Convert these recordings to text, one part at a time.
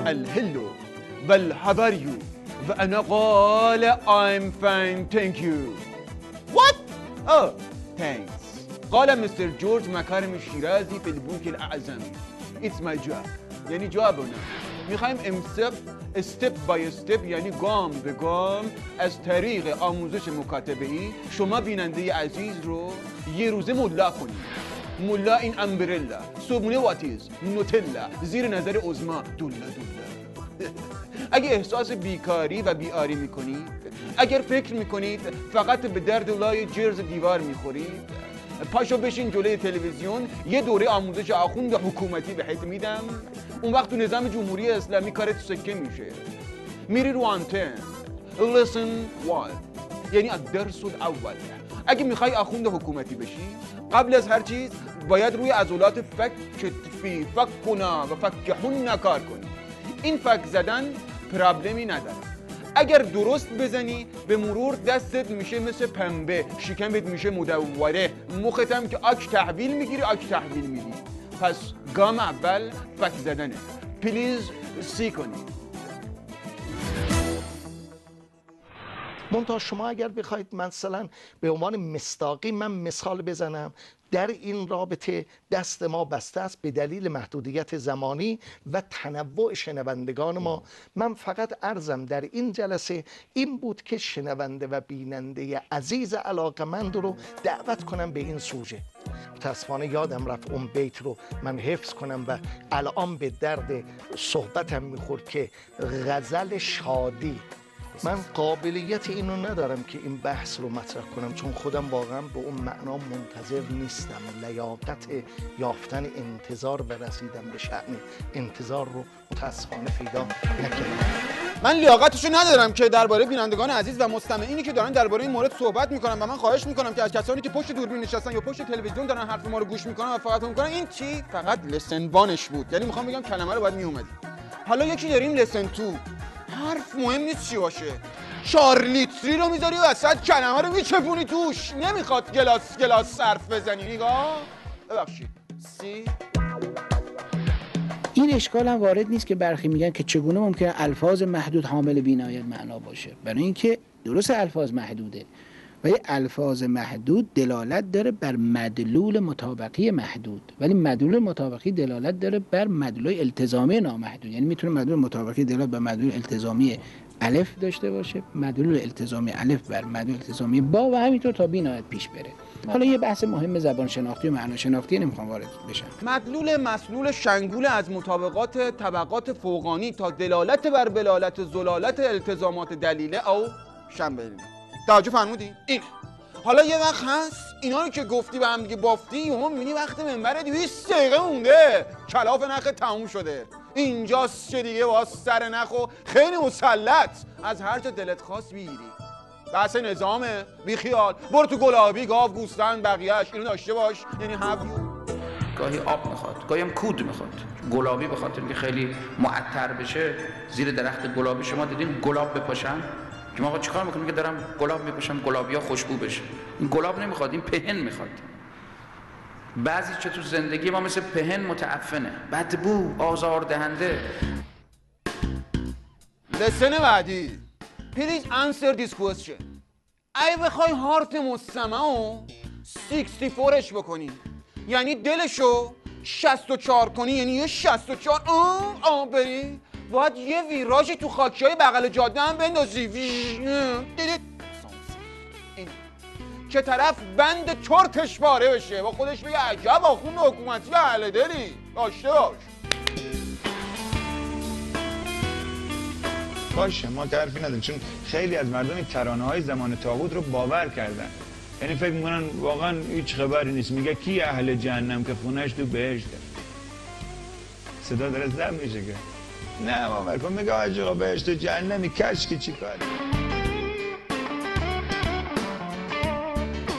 الهلو بل how are you وأنا قال I'm fine thank you. What? Oh thanks. قال مستر جورج مكارم الشیرازی في البنك الأعظم. It's my job. یعنی جوابنا میخوایم امسب استپ بای استپ یعنی گام به گام از طریق آموزش مکاتبه‌ای شما بیننده عزیز رو یه روزه ملا کنید. ملا این امبرلا، صبحونه واتیز، نوتلا، زیر نظر عظما دولا دولا. اگه احساس بیکاری و بیاری میکنید، اگر فکر میکنید فقط به درد لای جرز دیوار میخورید، پاشو بشین جلوی تلویزیون یه دوره آموزش آخوند حکومتی بهت میدم. اون وقت تو نظام جمهوری اسلامی کارت سکه میشه. میری رو آنتن listen one یعنی الدرس الاول. اگه میخوای آخوند حکومتی بشی قبل از هر چیز باید روی عضلات فک کتفی فک کنا و فک حن کار کنی. این فک زدن پرابلمی نداره. اگر درست بزنی به مرور دستت میشه مثل پنبه، شکمت میشه مدوره، مختم که آک تحویل میگیری آک تحویل میدی. پس گام اول فک زدنه. پلیز سی کنی. منتها شما اگر بخواید مثلا به عنوان مصداقی من مثال بزنم، در این رابطه دست ما بسته است به دلیل محدودیت زمانی و تنوع شنوندگان ما. من فقط عرضم در این جلسه این بود که شنونده و بیننده عزیز علاقمند رو دعوت کنم به این سوژه. متاسفانه یادم رفت اون بیت رو من حفظ کنم و الان به درد صحبتم میخورد که غزل شادی. من قابلیت اینو ندارم که این بحث رو مطرح کنم چون خودم واقعا به اون معنا منتظر نیستم. لیاقت یافتن انتظار و رسیدن به شأن انتظار رو متاسفانه پیدا نکردم. من لیاقتشو ندارم که درباره بینندگان عزیز و مستمعینی که دارن درباره این مورد صحبت میکنن و من خواهش میکنم که از کسانی که پشت دوربین نشستن یا پشت تلویزیون دارن حرف ما رو گوش میکنن و فقط میکنن این چی فقط لسن وانش بود. یعنی میخوام بگم کلمه رو باید میومدی. حالا یکی داریم لسن تو، حرف مهم نیست چی باشه، 4 لیتری رو میذاری وسط کلمه رو میچپونی توش، نمیخواد گلاس صرف بزنی. نگاه ببخشید سی. این اشکال هم وارد نیست که برخی میگن که چگونه ممکنه الفاظ محدود حامل بی‌نهایت معنا باشه. برای اینکه درست الفاظ محدوده و یه الفاظ محدود دلالت داره بر مدلول مطابقی محدود، ولی مدلول مطابقی دلالت داره بر مدلول التزامی نامحدود. یعنی میتونه مدلول مطابقی دلالت بر مدلول التزامی الف داشته باشه، مدلول التزامی الف بر مدلول التزامی با و همینطور تا بی‌نهایت پیش بره. حالا یه بحث مهم زبان شناختی و معنا شناختی نمیخوام وارد بشم. مدلول مسلول شنگول از مطابقات طبقات فوقانی تا دلالت بر بلالت زلالت التزامات دلیله او شنبهلی. توجه فرمودی؟ این حالا یه وقت هست اینا رو که گفتی به هم دیگه بافتی یهو میبینی وقت منبر 200 دقیقه مونده، کلاف نخ تموم شده. اینجاست که دیگه با سر نخ و خیلی مسلط از هر جا دلت خواست بگیری. بحث نظامه، بی خیال، برو تو گلابی، گاو، گوسفند، بقیه‌اش اینو داشته باش. یعنی هاویو گاهی آب میخواد، گاهی هم کود میخواد. گلابی به خاطر اینکه خیلی معطر بشه زیر درخت گلابی شما دیدین گلاب بپاشن؟ که ما آقا چیکار میکنیم که دارم گلاب میپاشم گلابیا خوشبو بشه. این گلاب نمیخواد، این پهن میخواد. بعضی چه تو زندگی ما مثل پهن متعفنه، بدبو، آزاردهنده. لسن بعدی. Please answer this question. اگه بخوای هارت مستمعو 64ش بکنی، یعنی دلشو 64 کنی، یعنی یه 64 بری، باید یه ویراژی تو خاکیای بغل جاده هم بندازی. دیدید؟ که طرف بند چرتش پاره بشه با خودش بگه عجب آخوند حکومتی و اهل دلی داشته باش. باشه ما تعریفی نداریم چون خیلی از مردم این ترانه‌های زمان طاغوت رو باور کردن. یعنی فکر می‌کنن واقعا هیچ خبری نیست. میگه کی اهل جهنم که خونه‌اش تو بهشته. صدا داره ضبط میشه که نه باور کن. میگه آقا بهشت و جهنمی کشکی چی کاری.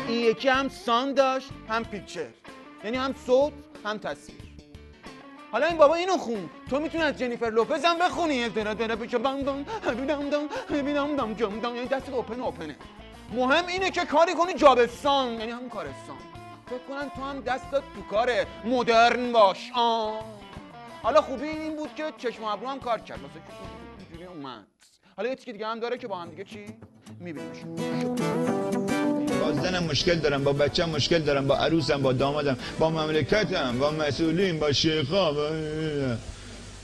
این یکی هم ساند داشت هم پیکچر، یعنی هم صوت هم تصویر. حالا این بابا اینو خون، تو میتونی از جنیفر لوپز هم بخونی. دره پیچه بام بام بام بام بام بام، یعنی دست اوپنه. مهم اینه که کاری کنی جابستان، یعنی همون کارستان. فکر کنن تو هم دستت تو کاره، مدرن باش. حالا خوبی این بود که چشم و ابرو هم کار کرد، واسه اینجوری اومد. حالا یه تیکه دیگه هم داره که با هم دیگه چی می‌بینیمش. با زنم مشکل دارم، با بچه‌م مشکل دارم، با عروسم، با دامادم، با مملکتم، با مسئولین، با شیخا،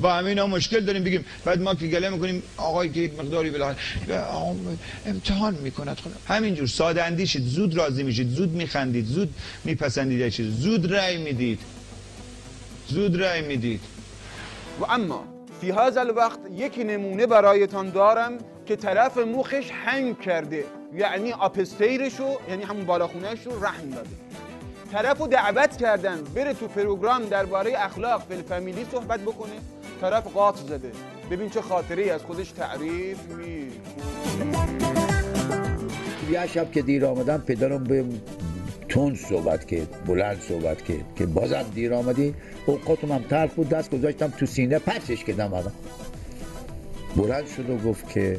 با همینا مشکل داریم بگیم. بعد ما که گله میکنیم آقای که یک مقداری بالاخره آقا امتحان میکند، همینجور ساده اندیشید، زود راضی میشید، زود میخندید، زود میپسندید یه چیز، زود رأی میدید، زود رأی میدید. و اما فی هذا الوقت یک نمونه برایتان دارم که طرف مخش هنگ کرده، یعنی آپستیرشو، یعنی همون بالاخونهش رو رهن داده. طرفو دعوت کردن بره تو پروگرام درباره اخلاق فی الفامیلی صحبت بکنه، طرف قاط زده. ببین چه خاطره‌ای از خودش تعریف یه شب که دیر آمدم پدرم به تون صحبت کرد، بلند صحبت کرد که بازم دیر آمدی. اوقاتم هم تلخ بود، دست گذاشتم تو سینه پرسش کردم. آقا بلند شد و گفت که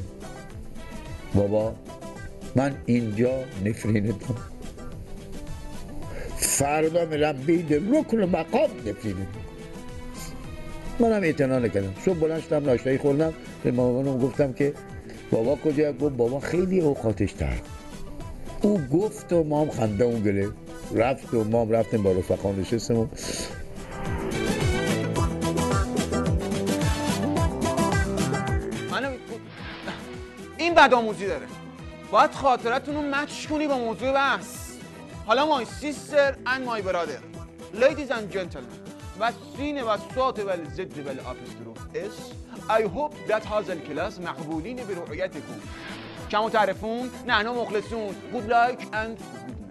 بابا من اینجا نفرینتم، فردا میرم بید رکن مقام نفرینتم. منم اعتنا نکردم. صبح بلند شدم ناشتایی خوردم، به مامانم گفتم که بابا کجا؟ گفت بابا خیلی اوقاتش تر. او گفت و ما هم خنده اون گله رفت و ما هم رفتیم با رفقان نشستم و این بدآموزی داره. باید خاطرتون رو مچ کنی با موضوع بحث. حالا my sister and my brother, ladies and gentlemen, والسين والصاد والزد والأبستروف اس. I hope that هذا الكلاس مقبولين برؤيتكم. كما تعرفون نحن مخلصون. Good luck and good